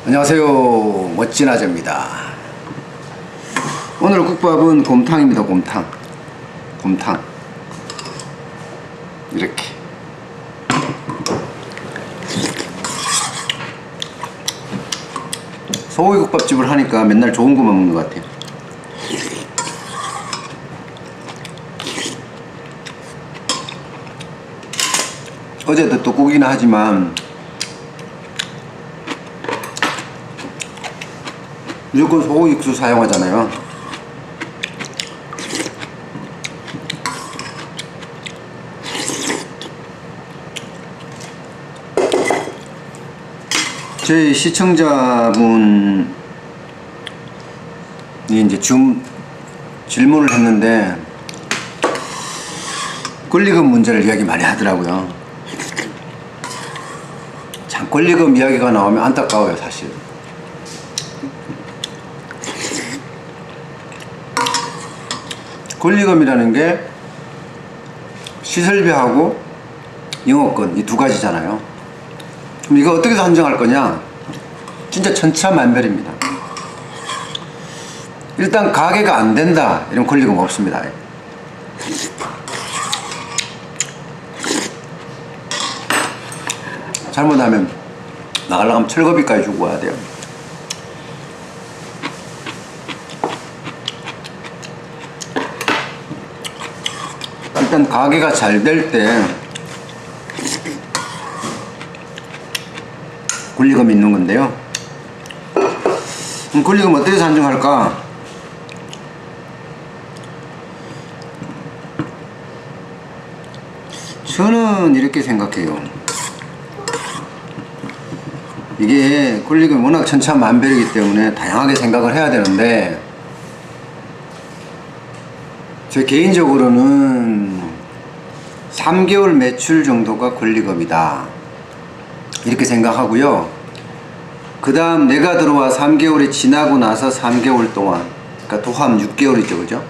안녕하세요, 멋진 아재입니다. 오늘 국밥은 곰탕입니다. 곰탕 이렇게 소고기 국밥집을 하니까 맨날 좋은 것만 먹는 것 같아요. 어제도 떡국이나 하지만 무조건 소고기 육수 사용하잖아요. 저희 시청자분이 이제 질문을 했는데 권리금 문제를 이야기 많이 하더라고요. 참 권리금 이야기가 나오면 안타까워요, 사실. 권리금이라는 게 시설비하고 영업권 이 두 가지잖아요. 그럼 이거 어떻게 산정할 거냐? 진짜 천차만별입니다. 일단 가게가 안 된다 이런 권리금 없습니다. 잘못하면 나가려면 철거비까지 주고 와야 돼요. 일단 가게가 잘 될 때 권리금이 있는 건데요. 그럼 권리금 어떻게 산정할까? 저는 이렇게 생각해요. 이게 권리금이 워낙 천차만별이기 때문에 다양하게 생각을 해야 되는데, 제 개인적으로는 3개월 매출 정도가 권리금이다 이렇게 생각하고요. 그 다음 내가 들어와 3개월이 지나고 나서 3개월 동안, 그러니까 도합 6개월이죠, 그죠?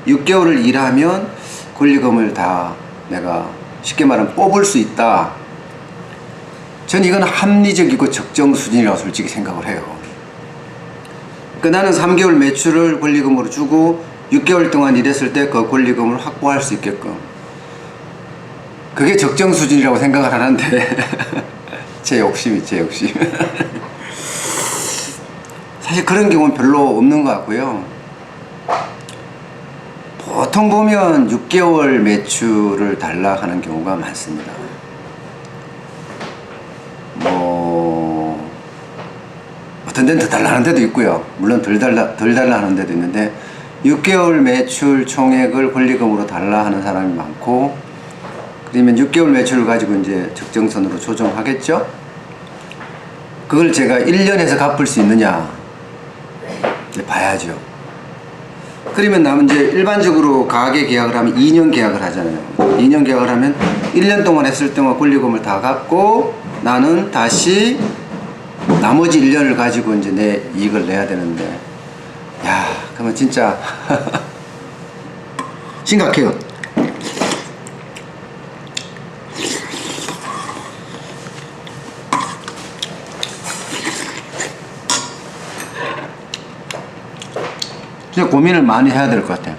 6개월을 일하면 권리금을 다 내가 쉽게 말하면 뽑을 수 있다. 전 이건 합리적이고 적정 수준이라고 솔직히 생각을 해요. 그러니까 나는 3개월 매출을 권리금으로 주고 6개월 동안 일했을 때 그 권리금을 확보할 수 있게끔, 그게 적정 수준이라고 생각을 하는데 제 욕심 사실 그런 경우는 별로 없는 것 같고요. 보통 보면 6개월 매출을 달라 하는 경우가 많습니다. 어떤 데는 더 달라 하는 데도 있고요. 물론 덜 달라 하는 데도 있는데, 6개월 매출 총액을 권리금으로 달라 하는 사람이 많고, 그러면 6개월 매출을 가지고 이제 적정선으로 조정하겠죠? 그걸 제가 1년에서 갚을 수 있느냐 이제 봐야죠. 그러면 나는 이제 일반적으로 가게 계약을 하면 2년 계약을 하잖아요. 2년 계약을 하면 1년 동안 했을 때만 권리금을 다 갚고 나는 다시 나머지 1년을 가지고 이제 내 이익을 내야 되는데, 야, 그러면 진짜 심각해요. 진짜 고민을 많이 해야 될 것 같아요.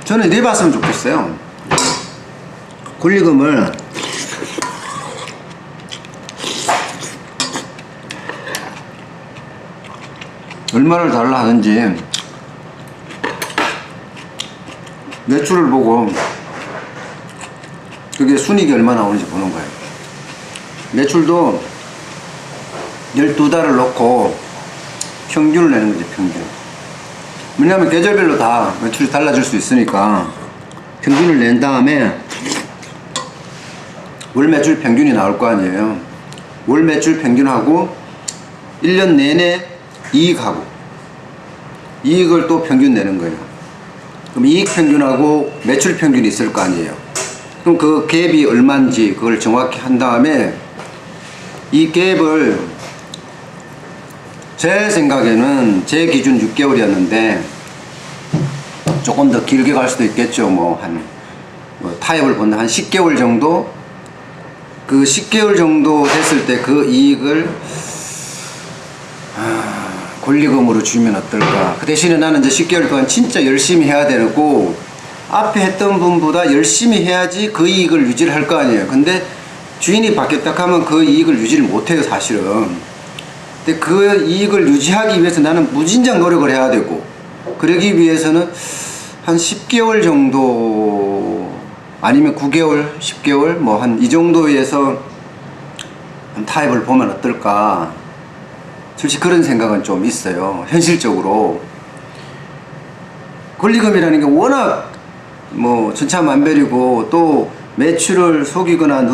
저는 이래 봤으면 좋겠어요. 권리금을 얼마를 달라 하는지 매출을 보고 그게 순이익이 얼마 나오는지 보는 거예요. 매출도 12달을 놓고 평균을 내는 거지, 평균. 왜냐하면 계절별로 다 매출이 달라질 수 있으니까 평균을 낸 다음에 월 매출 평균이 나올 거 아니에요. 월 매출 평균하고 1년 내내 이익하고 이익을 또 평균 내는 거예요. 그럼 이익 평균하고 매출 평균이 있을 거 아니에요. 그럼 그 갭이 얼마인지 그걸 정확히 한 다음에 이 갭을, 제 생각에는 제 기준 6개월이었는데 조금 더 길게 갈 수도 있겠죠. 뭐 한 뭐 타협을 본다 한 10개월 정도, 그 10개월 정도 됐을 때 그 이익을 권리금으로 주면 어떨까. 그 대신에 나는 이제 10개월 동안 진짜 열심히 해야 되고, 앞에 했던 분보다 열심히 해야지 그 이익을 유지를 할 거 아니에요. 근데 주인이 바뀌었다 하면 그 이익을 유지를 못해요, 사실은. 근데 그 이익을 유지하기 위해서 나는 무진장 노력을 해야 되고, 그러기 위해서는 한 10개월 정도, 아니면 9개월, 10개월, 뭐 한 이 정도에서 타협을 보면 어떨까. 솔직히 그런 생각은 좀 있어요, 현실적으로. 권리금이라는 게 워낙 뭐 천차만별이고, 또 매출을 속이거나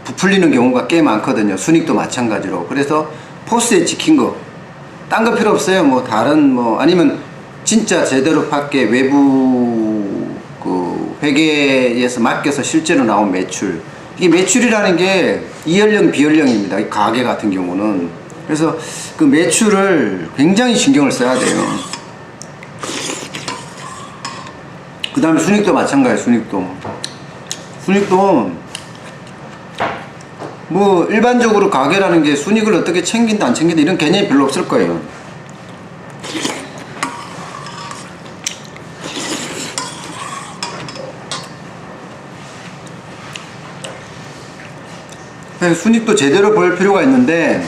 부풀리는 경우가 꽤 많거든요. 순익도 마찬가지로. 그래서 포스에 찍힌 거, 딴 거 필요 없어요. 뭐 다른 뭐 아니면 진짜 제대로 밖에 외부 그 회계에서 맡겨서 실제로 나온 매출. 이게 매출이라는 게 이연령 비연령입니다, 이 가게 같은 경우는. 그래서 그 매출을 굉장히 신경을 써야 돼요. 그 다음에 순익도 마찬가지예요. 순익도 뭐 일반적으로 가게라는 게 순익을 어떻게 챙긴다 안 챙긴다 이런 개념이 별로 없을 거예요. 순익도 제대로 볼 필요가 있는데,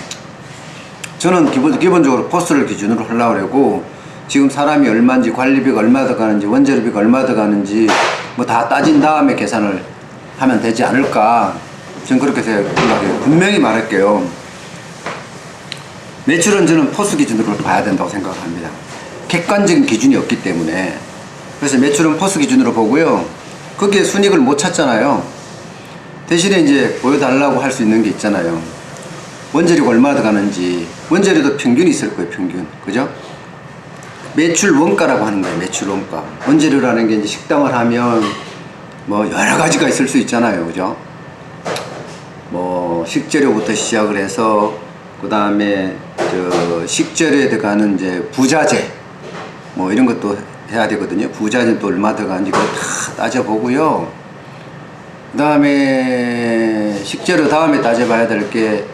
저는 기본적으로 코스를 기준으로 하려고 그러고, 지금 사람이 얼마인지, 관리비가 얼마 더 가는지, 원재료비가 얼마 더 가는지 뭐 다 따진 다음에 계산을 하면 되지 않을까, 저는 그렇게 생각해요. 분명히 말할게요. 매출은 저는 포스 기준으로 봐야 된다고 생각합니다. 객관적인 기준이 없기 때문에. 그래서 매출은 포스 기준으로 보고요. 거기에 순익을 못 찾잖아요. 대신에 이제 보여달라고 할 수 있는 게 있잖아요. 원재료가 얼마 더 가는지. 원재료도 평균이 있을 거예요, 평균. 그죠? 매출 원가라고 하는 거예요, 매출 원가. 원재료라는 게 이제 식당을 하면 뭐 여러 가지가 있을 수 있잖아요, 그죠? 뭐 식재료부터 시작을 해서, 그 다음에 식재료에 들어가는 이제 부자재, 뭐 이런 것도 해야 되거든요. 부자재는 또 얼마 들어가는지 그거 다 따져보고요. 그 다음에 식재료 다음에 따져봐야 될 게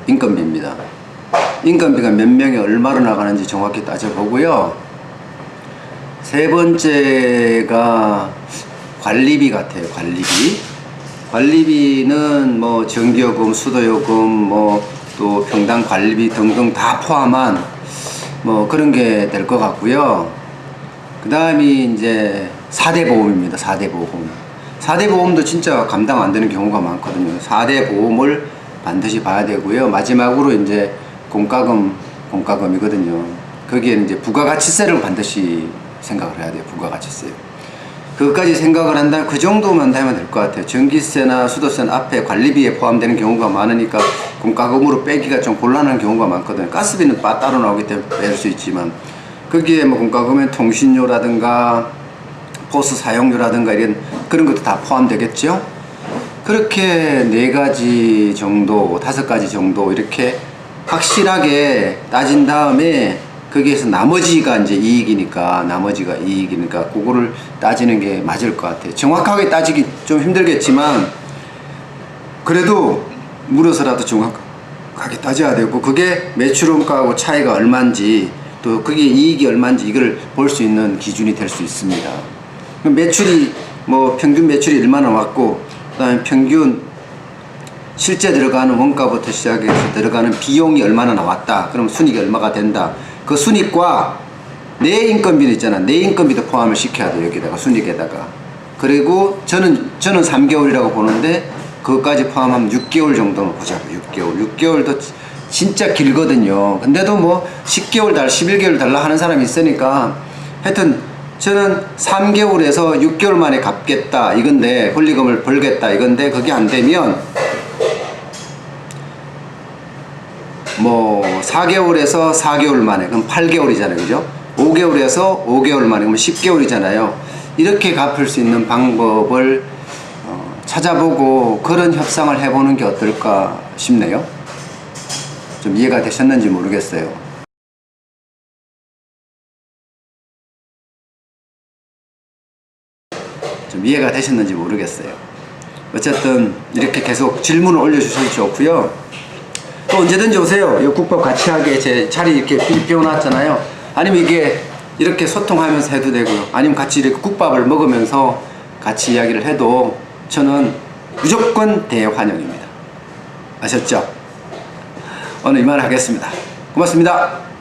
인건비입니다. 인건비가 몇 명이 얼마로 나가는지 정확히 따져보고요. 세 번째가 관리비 같아요. 관리비는 뭐 전기요금, 수도요금, 뭐 또 평당 관리비 등등 다 포함한 뭐 그런 게 될 것 같고요. 그 다음이 이제 4대 보험입니다. 4대 보험. 4대 보험도 진짜 감당 안 되는 경우가 많거든요. 4대 보험을 반드시 봐야 되고요. 마지막으로 이제 공과금이거든요. 거기에는 이제 부가가치세를 반드시 생각을 해야 돼요. 부가가치세. 그것까지 생각을 한다면 그 정도만 하면 될 것 같아요. 전기세나 수도세는 앞에 관리비에 포함되는 경우가 많으니까 공과금으로 빼기가 좀 곤란한 경우가 많거든요. 가스비는 따로 나오기 때문에 뺄 수 있지만, 거기에 뭐 공과금에 통신료라든가 포스 사용료라든가 이런 그런 것도 다 포함되겠죠. 그렇게 4가지 정도, 5가지 정도 이렇게 확실하게 따진 다음에 거기에서 나머지가 이제 이익이니까 그거를 따지는 게 맞을 것 같아요. 정확하게 따지기 좀 힘들겠지만 그래도 물어서라도 정확하게 따져야 되고, 그게 매출원가하고 차이가 얼마인지, 또 그게 이익이 얼마인지 이걸 볼 수 있는 기준이 될 수 있습니다. 매출이 뭐 평균 매출이 얼마나 왔고, 그 다음에 평균 실제 들어가는 원가부터 시작해서 들어가는 비용이 얼마나 나왔다. 그럼 순익이 얼마가 된다. 그 순익과 내 인건비도 있잖아. 내 인건비도 포함을 시켜야 돼요. 여기다가 순익에다가. 그리고 저는 3개월이라고 보는데 그것까지 포함하면 6개월 정도는 보자고요. 6개월도 진짜 길거든요. 근데도 뭐 10개월 11개월 달라 하는 사람이 있으니까, 하여튼 저는 3개월에서 6개월 만에 갚겠다 이건데, 권리금을 벌겠다 이건데, 그게 안 되면 뭐 4개월에서 4개월 만에, 그럼 8개월이잖아요. 그죠? 5개월에서 5개월 만에, 그럼 10개월이잖아요. 이렇게 갚을 수 있는 방법을 찾아보고 그런 협상을 해보는 게 어떨까 싶네요. 좀 이해가 되셨는지 모르겠어요. 좀 이해가 되셨는지 모르겠어요. 어쨌든 이렇게 계속 질문을 올려주셔도 좋고요. 또 언제든지 오세요. 이 국밥 같이 하게 제 자리 이렇게 비워놨잖아요. 아니면 이게 이렇게 소통하면서 해도 되고요. 아니면 같이 이렇게 국밥을 먹으면서 같이 이야기를 해도 저는 무조건 대환영입니다. 아셨죠? 오늘 이만 하겠습니다. 고맙습니다.